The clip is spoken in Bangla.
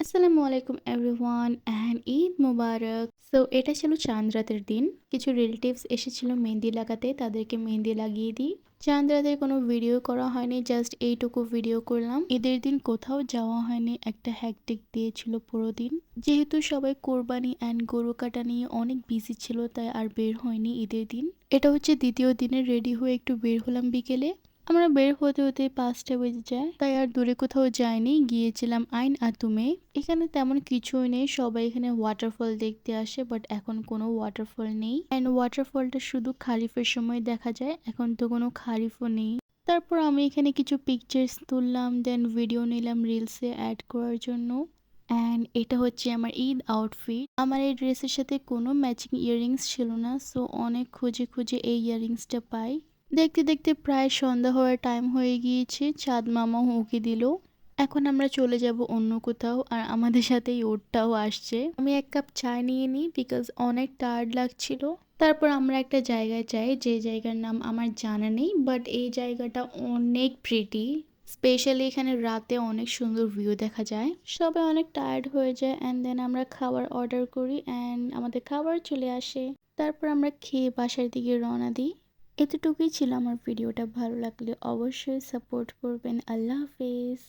আসসালামু আলাইকুম এভরিওয়ান অ্যান্ড ঈদ মোবারক। সো এটা ছিল চাঁদ রাতের দিন। কিছু রিলেটিভস এসেছিল মেহেন্দি লাগাতে, তাদেরকে মেহেন্দি লাগিয়ে দিই। চাঁদ রাতের কোনো ভিডিও করা হয়নি, জাস্ট এইটুকু ভিডিও করলাম। ঈদের দিন কোথাও যাওয়া হয়নি, একটা হ্যাকটিক দিয়েছিল পুরো দিন। যেহেতু সবাই কোরবানি অ্যান্ড গরু কাটা নিয়ে অনেক বিজি ছিল, তাই আর বের হয়নি ঈদের দিন। এটা হচ্ছে দ্বিতীয় দিনে রেডি হয়ে একটু বের হলাম বিকেলে। আমরা বের হতে হতে 5টা বেজে যায়, তাই আর দূরে কোথাও যাইনি, গিয়েছিলাম আইন আতুমে। এখানে তেমন কিছুই নেই, সবাই এখানে ওয়াটারফল দেখতে আসে, বাট এখন কোনো ওয়াটারফল নেই। অ্যান্ড ওয়াটারফলটা শুধু খারিফের সময় দেখা যায়, এখন তো কোনো খারিফও নেই। তারপর আমি এখানে কিছু পিকচার্স তুললাম, দেন ভিডিও নিলাম রিলসে অ্যাড করার জন্য। অ্যান্ড এটা হচ্ছে আমার ঈদ আউটফিট। আমার এই ড্রেসের সাথে কোনো ম্যাচিং ইয়াররিংস ছিল না, সো অনেক খুঁজে খুঁজে এই ইয়াররিংসটা পাই। দেখতে দেখতে প্রায় সন্ধ্যা হওয়ার টাইম হয়ে গিয়েছে, চাঁদ মামাও উঁকি দিল। এখন আমরা চলে যাব অন্য কোথাও, আর আমাদের সাথে এই ওটটাও আসছে। আমি এক কাপ চা নিয়ে নিই বিকজ অনেক টায়ার্ড লাগছিল। তারপর আমরা একটা জায়গায় যাই, যে জায়গার নাম আমার জানা নেই, বাট এই জায়গাটা অনেক প্রিটি। স্পেশালি এখানে রাতে অনেক সুন্দর ভিউ দেখা যায়। সবাই অনেক টায়ার্ড হয়ে যায় অ্যান্ড দেন আমরা খাবার অর্ডার করি অ্যান্ড আমাদের খাবার চলে আসে। তারপর আমরা খেয়ে বাসার দিকে রওনা দিই। এতটুকুই ছিল আমার ভিডিওটা। ভালো লাগলে অবশ্যই সাপোর্ট করবেন। আল্লাহ হাফেজ।